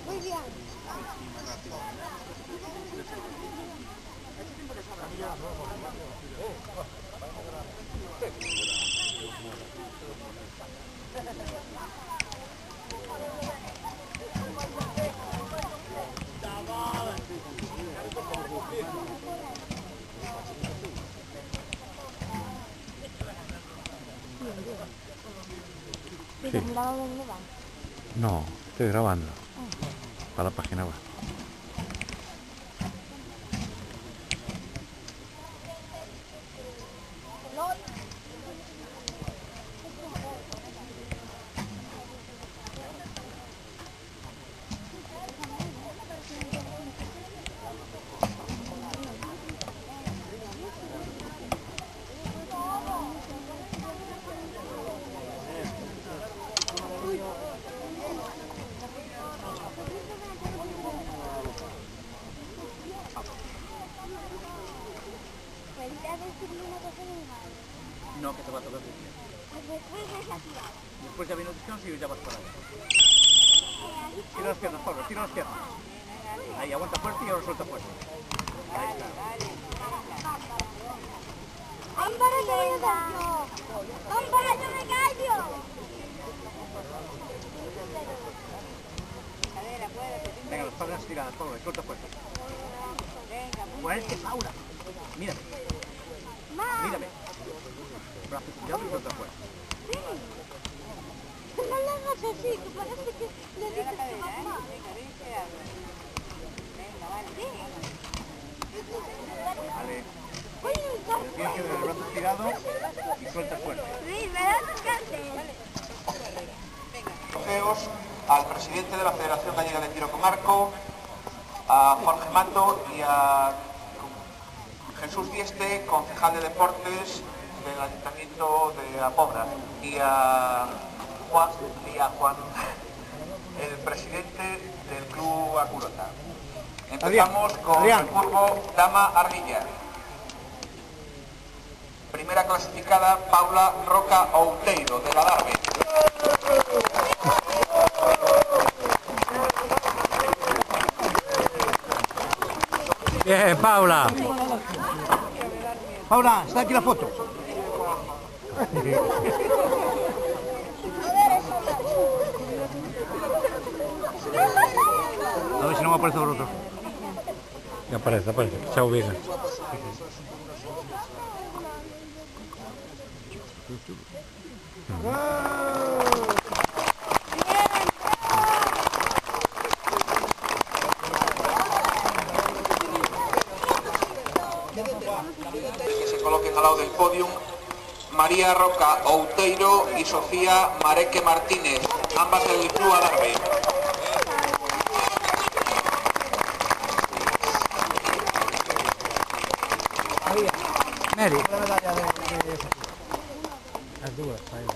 Muy bien. Sí. No, estoy grabando para la página web. No, que te va a tocar decir. Después ya viene el descanso y ya vas para allá. Tira las piernas, Pablo, tira las piernas. Ahí, aguanta fuerte y ahora suelta fuerte. Ahí está. ¡Ámbara, yo me callo! ¡Ámbara, yo me callo! Venga, las palmas tiradas, Pablo, y suelta fuerte. Fuerte, Paula. Mírame. Mírame. Brazo tirado y suelta fuerte. No lo hagas así, que parece que le dices que vas mal. Vale. Tienes que ver el brazo tirado y suelta fuerte. Sí, me das un cárcel. Trofeos al presidente de la Federación Gallega de Tiro con Arco, a Jorge Mato y a Jesús Dieste, concejal de deportes del Ayuntamiento de La Pobla, y a Juan, el presidente del Club Acurota. Empezamos con el grupo Dama Ardilla. Primera clasificada, Paula Roca Outeiro, de la Darbe. Bien, Paula. Paula, está aquí la foto. A ver si no me aparece por otro. Aparece. Chao, bien. Que se coloquen al lado del podium María Roca Outeiro y Sofía Mareque Martínez, ambas del Club Adarve. Mary. Las dudas, ahí va.